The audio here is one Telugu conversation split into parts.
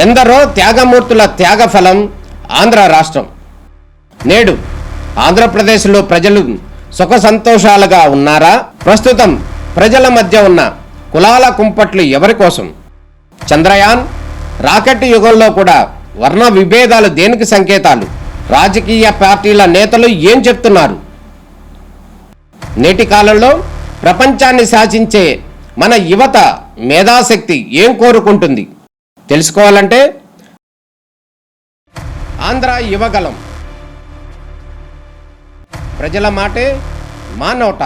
ఎందరో త్యాగమూర్తుల త్యాగఫలం ఆంధ్ర రాష్ట్రం. నేడు ఆంధ్రప్రదేశ్లో ప్రజలు సుఖ సంతోషాలుగా ఉన్నారా? ప్రస్తుతం ప్రజల మధ్య ఉన్న కులాల కుంపట్లు ఎవరి కోసం? చంద్రయాన్ రాకెట్ యుగంలో కూడా వర్ణ విభేదాలు దేనికి సంకేతాలు? రాజకీయ పార్టీల నేతలు ఏం చెప్తున్నారు? నేటి కాలంలో ప్రపంచాన్ని శాసించే మన యువత మేధాశక్తి ఏం కోరుకుంటుంది? తెలుసుకోవాలంటే ఆంధ్ర యువగలం. ప్రజల మాటే మా నోట.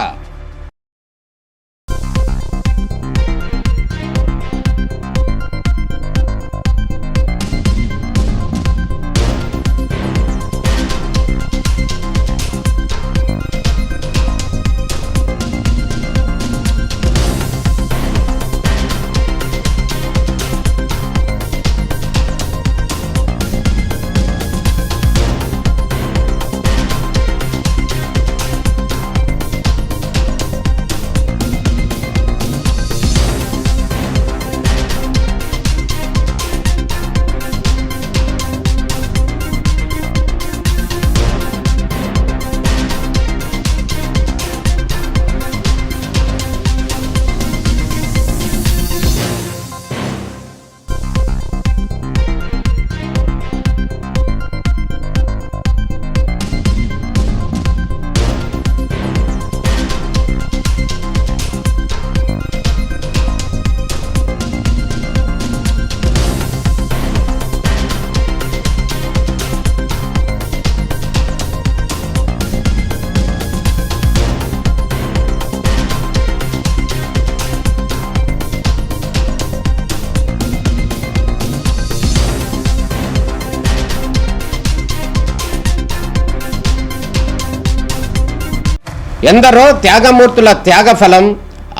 ఎందరో త్యాగమూర్తుల త్యాగఫలం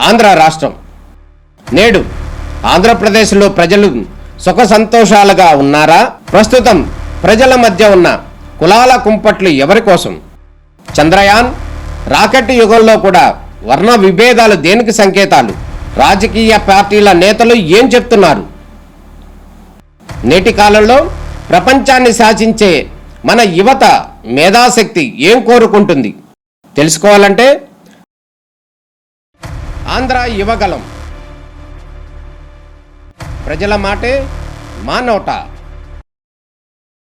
ఆంధ్ర రాష్ట్రం. నేడు ఆంధ్రప్రదేశ్లో ప్రజలు సుఖ సంతోషాలుగా ఉన్నారా? ప్రస్తుతం ప్రజల మధ్య ఉన్న కులాల కుంపట్లు ఎవరి కోసం? చంద్రయాన్ రాకెట్ యుగంలో కూడా వర్ణ విభేదాలు దేనికి సంకేతాలు? రాజకీయ పార్టీల నేతలు ఏం చెప్తున్నారు? నేటి కాలంలో ప్రపంచాన్ని శాసించే మన యువత మేధాశక్తి ఏం కోరుకుంటుంది? తెలుసుకోవాలంటే ఆంధ్ర యువగలం. ప్రజల మాటే మా నోట.